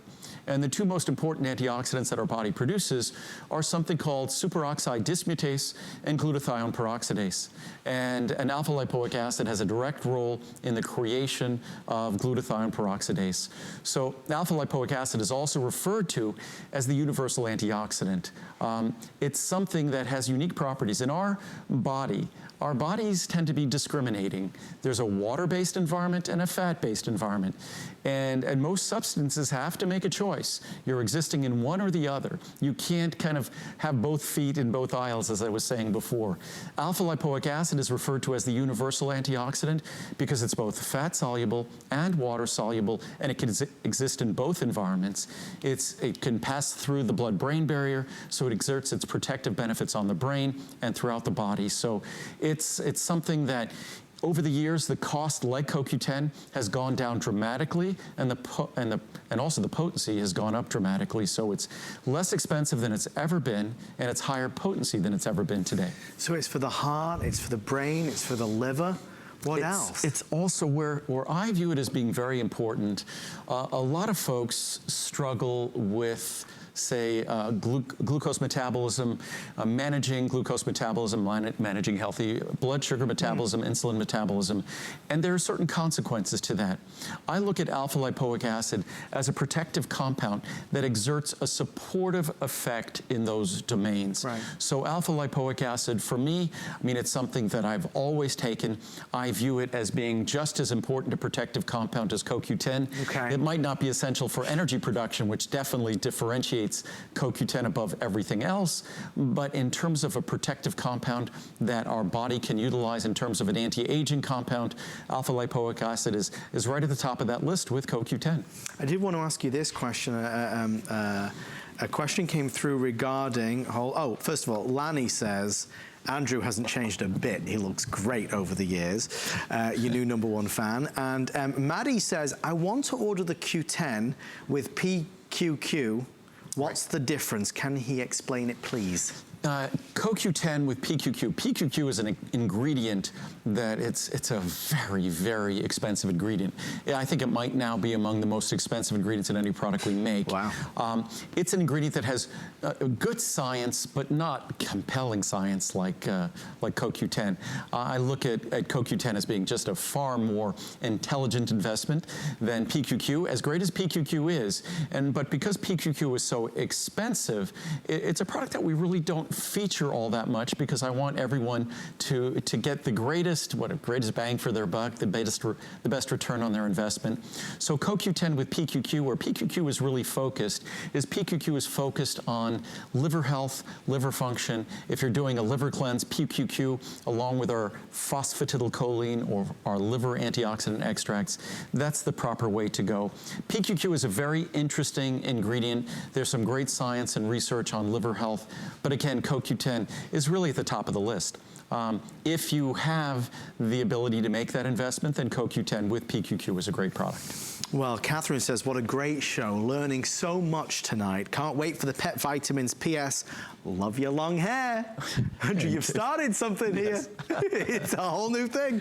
And the two most important antioxidants that our body produces are something called superoxide dismutase and glutathione peroxidase. And an alpha lipoic acid has a direct role in the creation of glutathione peroxidase. So alpha lipoic acid is also referred to as the universal antioxidant. It's something that has unique properties. In our body, our bodies tend to be discriminating. There's a water-based environment and a fat-based environment. And most substances have to make a choice. You're existing in one or the other. You can't kind of have both feet in both aisles, as I was saying before. Alpha lipoic acid is referred to as the universal antioxidant because it's both fat-soluble and water-soluble, and it can exist in both environments. It can pass through the blood-brain barrier, so it exerts its protective benefits on the brain and throughout the body. So it's something that over the years, the cost, like CoQ10, has gone down dramatically, and also the potency has gone up dramatically. So it's less expensive than it's ever been, and it's higher potency than it's ever been today. So it's for the heart, it's for the brain, it's for the liver. What else? It's also where I view it as being very important. A lot of folks struggle with, say, glucose metabolism, managing glucose metabolism, managing healthy blood sugar metabolism, insulin metabolism, and there are certain consequences to that. I look at alpha lipoic acid as a protective compound that exerts a supportive effect in those domains. So alpha lipoic acid, for me, I mean, it's something that I've always taken. I view it as being just as important a protective compound as CoQ10. It might not be essential for energy production, which definitely differentiates differentiates CoQ10 above everything else, but in terms of a protective compound that our body can utilize in terms of an anti-aging compound, alpha lipoic acid is right at the top of that list with CoQ10. I did want to ask you this question. A question came through regarding, first of all, Lanny says, Andrew hasn't changed a bit. He looks great over the years. Your new #1 fan. And Maddie says, I want to order the Q10 with PQQ. What's the difference? Can he explain it, please? CoQ10 with PQQ. PQQ is an ingredient that it's a very, very expensive ingredient. I think it might now be among the most expensive ingredients in any product we make. Wow. It's an ingredient that has good science, but not compelling science like CoQ10. I look at CoQ10 as being just a far more intelligent investment than PQQ, as great as PQQ is. But because PQQ is so expensive, it's a product that we really don't feature all that much, because I want everyone to get the greatest bang for their buck, the best return on their investment. So CoQ10 with PQQ, where PQQ is really focused, is PQQ is focused on liver health, liver function. If you're doing a liver cleanse, PQQ, along with our phosphatidylcholine or our liver antioxidant extracts, that's the proper way to go. PQQ is a very interesting ingredient. There's some great science and research on liver health, but again, CoQ10 is really at the top of the list. If you have the ability to make that investment, then CoQ10 with PQQ is a great product. Well, Catherine says, what a great show. Learning so much tonight. Can't wait for the pet vitamins. P.S. Love your long hair. Andrew, you've started something here. It's a whole new thing.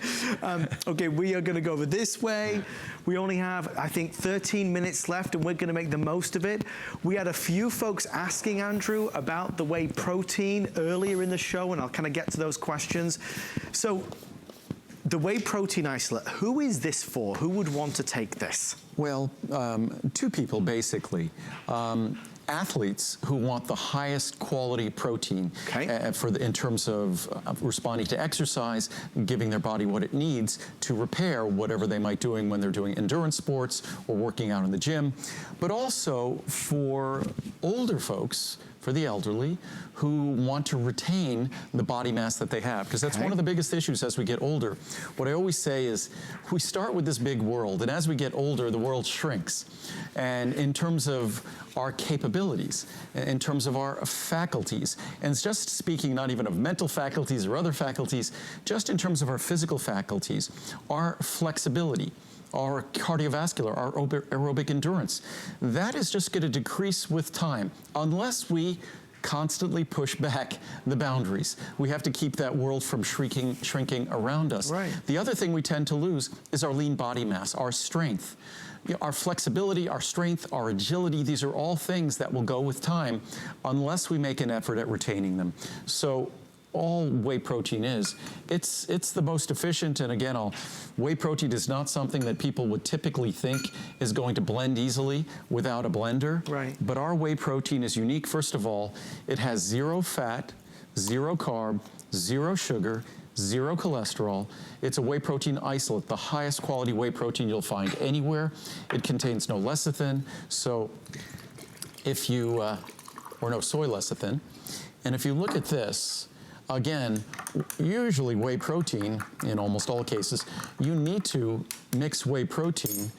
Okay, we are going to go over this way. We only have, I think, 13 minutes left, and we're going to make the most of it. We had a few folks asking Andrew about the whey protein earlier in the show, and I'll kind of get to those questions. So, the whey protein isolate, who is this for? Who would want to take this? Well, two people, basically. Athletes who want the highest quality protein in terms of responding to exercise, giving their body what it needs to repair whatever they might be doing when they're doing endurance sports or working out in the gym, but also for older folks, for the elderly, who want to retain the body mass that they have, because that's one of the biggest issues as we get older. What I always say is, we start with this big world, and as we get older, the world shrinks. And in terms of our capabilities, in terms of our faculties, and it's just speaking not even of mental faculties or other faculties, just in terms of our physical faculties, our flexibility, our cardiovascular, our aerobic endurance, that is just going to decrease with time unless we constantly push back the boundaries. We have to keep that world from shrinking around us. Right. The other thing we tend to lose is our lean body mass, our strength. You know, our flexibility, our strength, our agility, these are all things that will go with time unless we make an effort at retaining them. So all whey protein is, it's the most efficient, and again, whey protein is not something that people would typically think is going to blend easily without a blender. Right. But our whey protein is unique. First of all, it has 0 fat, 0 carb, 0 sugar, 0 cholesterol. It's a whey protein isolate, the highest quality whey protein you'll find anywhere. It contains no lecithin, so if you, or no soy lecithin. And if you look at this, again, usually whey protein, in almost all cases, you need to mix whey protein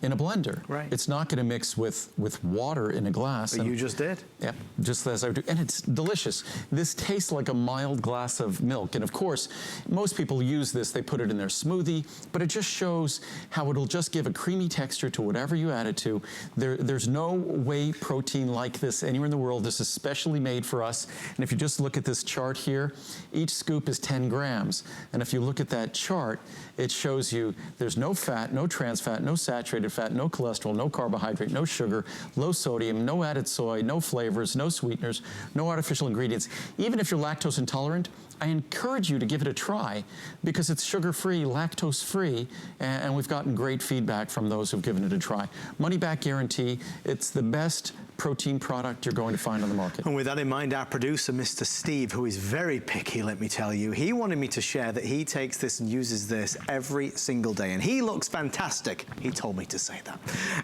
in a blender. Right. It's not going to mix with water in a glass. But you just did. Yeah, just as I do. And it's delicious. This tastes like a mild glass of milk. And of course, most people use this, they put it in their smoothie, but it just shows how it'll just give a creamy texture to whatever you add it to. There's no whey protein like this anywhere in the world. This is specially made for us. And if you just look at this chart here, each scoop is 10 grams. And if you look at that chart, it shows you there's no fat, no trans fat, no saturated fat, no cholesterol, no carbohydrate, no sugar, low sodium, no added soy, no flavors, no sweeteners, no artificial ingredients. Even if you're lactose intolerant, I encourage you to give it a try because it's sugar-free, lactose-free, and we've gotten great feedback from those who've given it a try. Money-back guarantee. It's the best protein product you're going to find on the market. And with that in mind, our producer, Mr. Steve, who is very picky, let me tell you, he wanted me to share that he takes this and uses this every single day. And he looks fantastic. He told me to say that.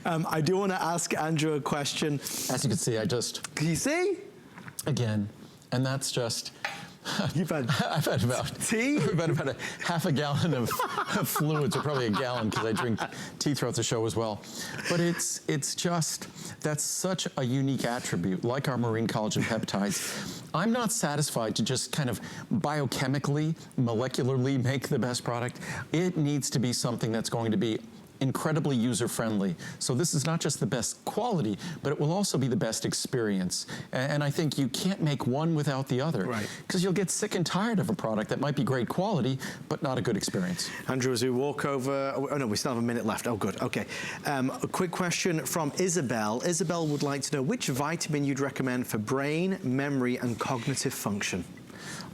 I do want to ask Andrew a question. As you can see, Can you see? Again, and that's just... I've had about tea? about a half a gallon of fluids, or probably a gallon because I drink tea throughout the show as well. But it's just, that's such a unique attribute, like our marine collagen peptides. I'm not satisfied to just kind of biochemically, molecularly make the best product. It needs to be something that's going to be incredibly user-friendly. So this is not just the best quality, but it will also be the best experience. And I think you can't make one without the other. Right. Because you'll get sick and tired of a product that might be great quality, but not a good experience. Andrew, as we walk over, oh no, we still have a minute left. Oh, good, okay. A quick question from Isabel. Isabel would like to know which vitamin you'd recommend for brain, memory, and cognitive function.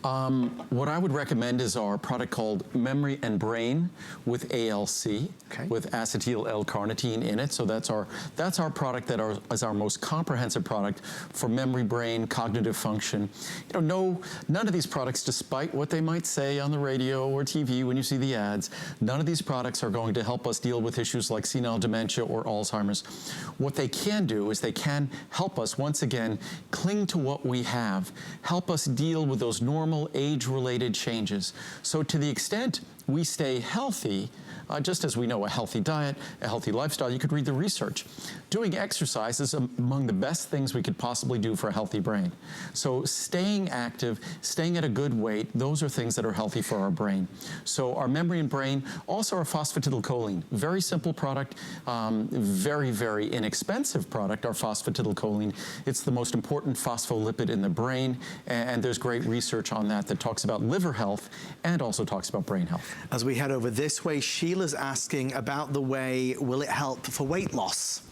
What I would recommend is our product called Memory and Brain with ALC, with acetyl L-carnitine in it. So that's our product that is our most comprehensive product for memory, brain, cognitive function. You know, none of these products, despite what they might say on the radio or TV when you see the ads, none of these products are going to help us deal with issues like senile dementia or Alzheimer's. What they can do is they can help us, once again, cling to what we have, help us deal with those normal age-related changes. So to the extent we stay healthy, just as we know a healthy diet, a healthy lifestyle, you could read the research. Doing exercise is among the best things we could possibly do for a healthy brain. So staying active, staying at a good weight, those are things that are healthy for our brain. So our memory and brain, also our phosphatidylcholine, very simple product, very, very inexpensive product, our phosphatidylcholine. It's the most important phospholipid in the brain, and there's great research on that talks about liver health and also talks about brain health. As we head over this way, Sheila's asking about the way, will it help for weight loss?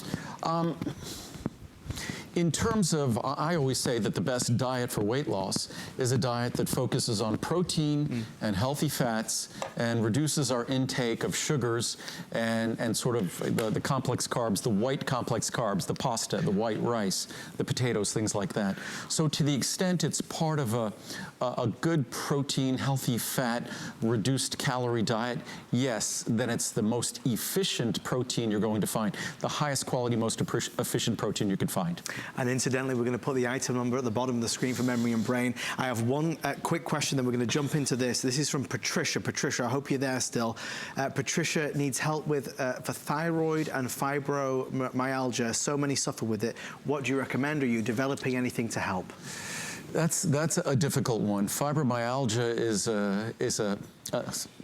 In terms of, I always say that the best diet for weight loss is a diet that focuses on protein and healthy fats and reduces our intake of sugars and sort of the complex carbs, the white complex carbs, the pasta, the white rice, the potatoes, things like that. So to the extent it's part of a good protein, healthy fat, reduced calorie diet, yes, then it's the most efficient protein you're going to find, the highest quality, most efficient protein you could find. And incidentally, we're going to put the item number at the bottom of the screen for memory and brain. I have one quick question, then we're going to jump into this. This is from Patricia. Patricia, I hope you're there still. Patricia needs help with for thyroid and fibromyalgia. So many suffer with it. What do you recommend? Are you developing anything to help? That's a difficult one. Fibromyalgia is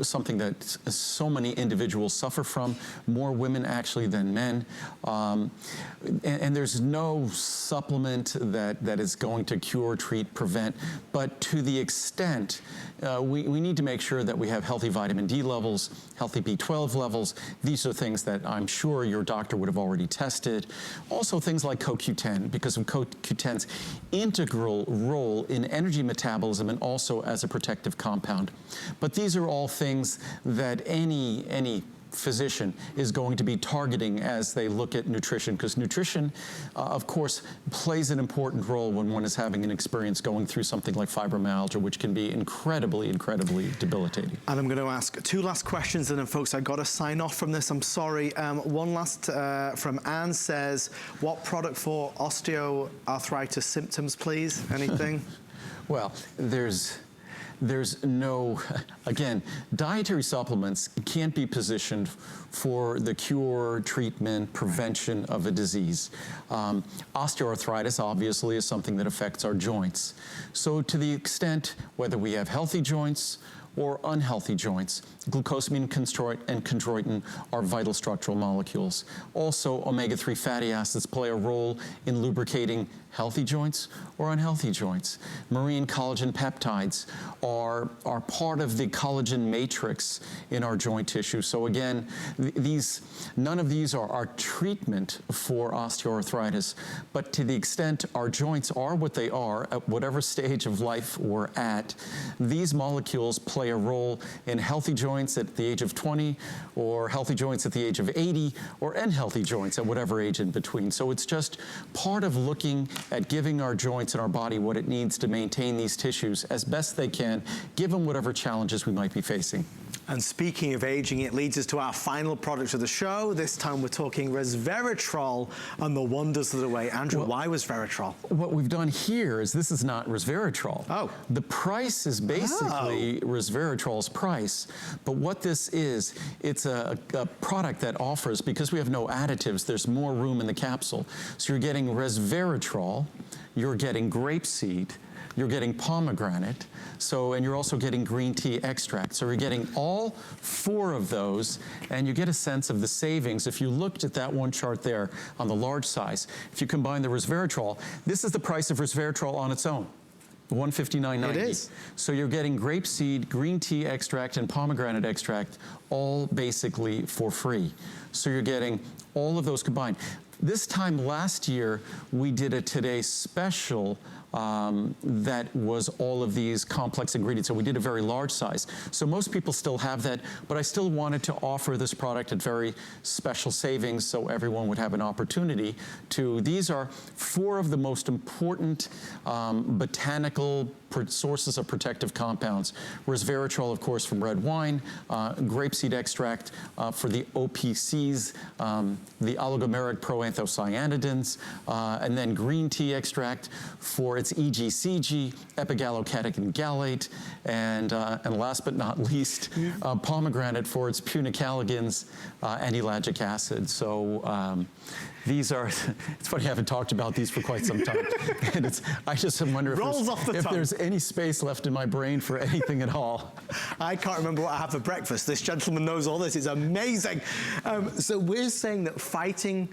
something that so many individuals suffer from, more women actually than men. And there's no supplement that is going to cure, treat, prevent, but to the extent we need to make sure that we have healthy vitamin D levels, healthy B12 levels. These are things that I'm sure your doctor would have already tested. Also things like CoQ10, because of CoQ10's integral role in energy metabolism and also as a protective compound. But these are all things that any physician is going to be targeting as they look at nutrition, because nutrition, of course, plays an important role when one is having an experience going through something like fibromyalgia, which can be incredibly, incredibly debilitating. And I'm going to ask two last questions, and then, folks, I've got to sign off from this. I'm sorry. One last from Anne says, what product for osteoarthritis symptoms, please? Anything? Well, there's no, again, dietary supplements can't be positioned for the cure, treatment, prevention of a disease. Osteoarthritis obviously is something that affects our joints. So to the extent whether we have healthy joints or unhealthy joints, glucosamine and chondroitin are vital structural molecules. Also, omega-3 fatty acids play a role in lubricating healthy joints or unhealthy joints. Marine collagen peptides are part of the collagen matrix in our joint tissue. So again, none of these are treatment for osteoarthritis, but to the extent our joints are what they are at whatever stage of life we're at, these molecules play a role in healthy joints at the age of 20, or healthy joints at the age of 80, or unhealthy joints at whatever age in between. So it's just part of looking at giving our joints and our body what it needs to maintain these tissues as best they can, given whatever challenges we might be facing. And speaking of aging, it leads us to our final product of the show. This time we're talking resveratrol and the wonders of the way. Andrew, why resveratrol? What we've done here is this is not resveratrol. Oh. The price is basically resveratrol's price, but what this is, it's a product that offers, because we have no additives, there's more room in the capsule. So you're getting resveratrol, you're getting grapeseed, you're getting pomegranate, and you're also getting green tea extract. So you're getting all 4 of those, and you get a sense of the savings. If you looked at that one chart there on the large size, if you combine the resveratrol, this is the price of resveratrol on its own. $159.90. It is. So you're getting grapeseed, green tea extract, and pomegranate extract all basically for free. So you're getting all of those combined. This time last year, we did a Today Special that was all of these complex ingredients. So we did a very large size. So most people still have that, but I still wanted to offer this product at very special savings so everyone would have an opportunity to. These are 4 of the most important botanical sources of protective compounds. Resveratrol, of course, from red wine, grapeseed extract for the OPCs, the oligomeric proanthocyanidins, and then green tea extract for its EGCG, epigallocatechin gallate, and last but not least, pomegranate for its punicalagins and ellagic acid. So these are, it's funny, I haven't talked about these for quite some time. And I just wonder if there's any space left in my brain for anything at all. I can't remember what I have for breakfast. This gentleman knows all this. It's amazing. So we're saying that fighting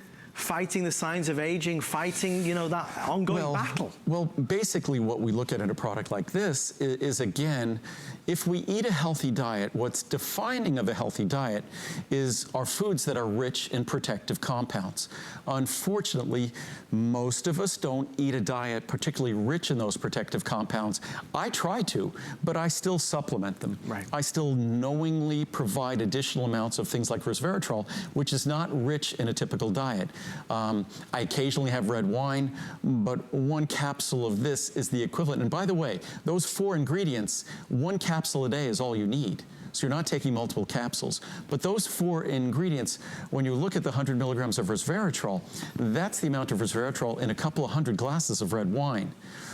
the signs of aging, fighting, that ongoing battle. Well, basically what we look at in a product like this is again, if we eat a healthy diet, what's defining of a healthy diet is our foods that are rich in protective compounds. Unfortunately, most of us don't eat a diet particularly rich in those protective compounds. I try to, but I still supplement them. Right. I still knowingly provide additional amounts of things like resveratrol, which is not rich in a typical diet. I occasionally have red wine, but 1 capsule of this is the equivalent. And by the way, those 4 ingredients, 1 capsule a day is all you need. So you're not taking multiple capsules. But those 4 ingredients, when you look at the 100 milligrams of resveratrol, that's the amount of resveratrol in a couple of 100 glasses of red wine.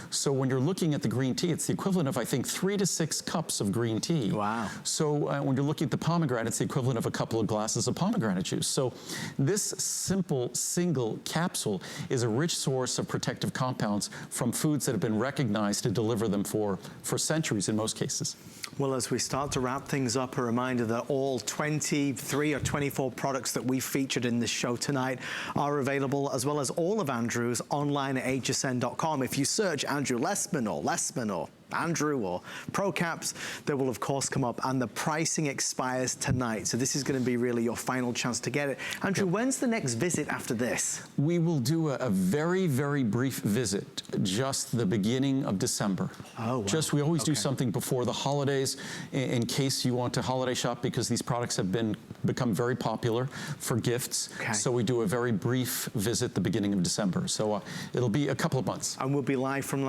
So when you're looking at the green tea, it's the equivalent of, I think, 3 to 6 cups of green tea. Wow. So when you're looking at the pomegranate, it's the equivalent of a couple of glasses of pomegranate juice. So this simple single capsule is a rich source of protective compounds from foods that have been recognized to deliver them for centuries in most cases. Well, as we start to wrap things up, a reminder that all 23 or 24 products that we featured in this show tonight are available, as well as all of Andrew's online at hsn.com. If you search Andrew Lessman or Andrew or ProCaps, they will of course come up, and the pricing expires tonight. So this is going to be really your final chance to get it. Andrew, when's the next visit after this? We will do a very, very brief visit, just the beginning of December. Oh, wow. We always do something before the holidays in case you want to holiday shop, because these products have become very popular for gifts. Okay. So we do a very brief visit the beginning of December. So it'll be a couple of months. And we'll be live from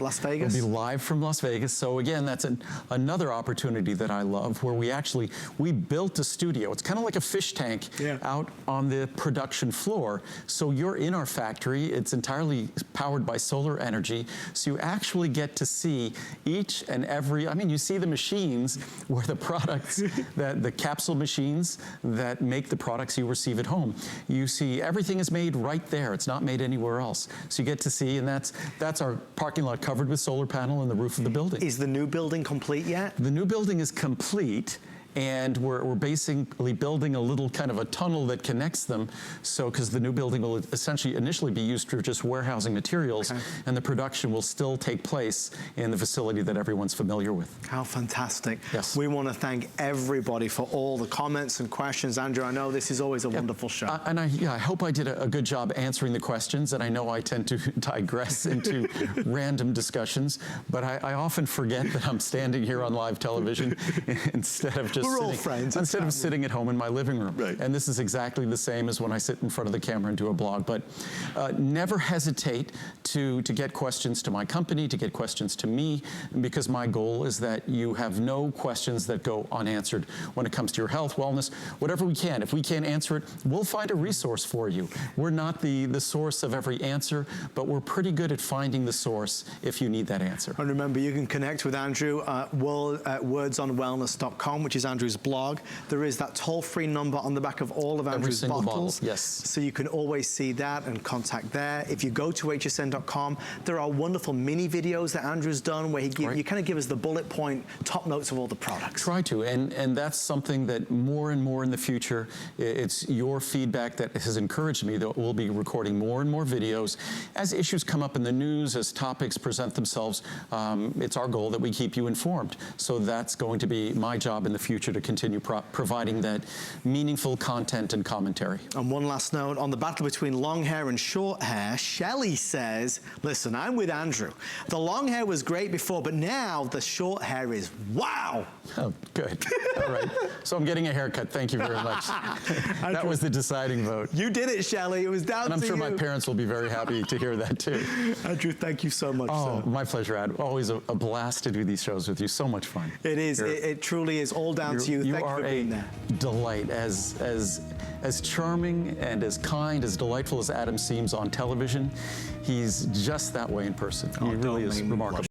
Las Vegas? We'll be live from Las Vegas. So again, that's another opportunity that I love, where we built a studio. It's kind of like a fish tank out on the production floor. So you're in our factory. It's entirely powered by solar energy. So you actually get to see each and every, you see the machines where the products, the capsule machines that make the products you receive at home. You see everything is made right there. It's not made anywhere else. So you get to see, and that's our parking lot covered with solar panel and the roof of the building. Is the new building complete yet? The new building is complete. and we're basically building a little kind of a tunnel that connects them. So, because the new building will essentially initially be used for just warehousing materials, and the production will still take place in the facility that everyone's familiar with. How fantastic. Yes. We want to thank everybody for all the comments and questions. Andrew, I know this is always a wonderful show. And I hope I did a good job answering the questions, and I know I tend to digress into random discussions, but I often forget that I'm standing here on live television instead of just sitting at home in my living room. Right. And this is exactly the same as when I sit in front of the camera and do a blog. But never hesitate to get questions to my company, to get questions to me, because my goal is that you have no questions that go unanswered when it comes to your health, wellness, whatever we can. If we can't answer it, we'll find a resource for you. We're not the source of every answer, but we're pretty good at finding the source if you need that answer. And remember, you can connect with Andrew at wordsonwellness.com, which is Andrew's blog. There is that toll-free number on the back of all of Andrew's bottles. Yes. So you can always see that and contact there. If you go to hsn.com, there are wonderful mini videos that Andrew's done where you kind of give us the bullet point top notes of all the products. Try to, and that's something that more and more in the future, it's your feedback that has encouraged me that we'll be recording more and more videos. As issues come up in the news, as topics present themselves, it's our goal that we keep you informed. So that's going to be my job in the future, to continue providing that meaningful content and commentary. And one last note on the battle between long hair and short hair, Shelley says, listen, I'm with Andrew. The long hair was great before, but now the short hair is wow. Oh, good. All right. So I'm getting a haircut. Thank you very much. That was the deciding vote. You did it, Shelley. It was down to you. And I'm sure my parents will be very happy to hear that too. Andrew, thank you so much, Oh, sir. my pleasure, Ad. Always a blast to do these shows with you. So much fun. It is. It truly is all down to you. You Thank you are for being there. a delight, as charming and as kind, as delightful as Adam seems on television. He's just that way in person. He really is remarkable.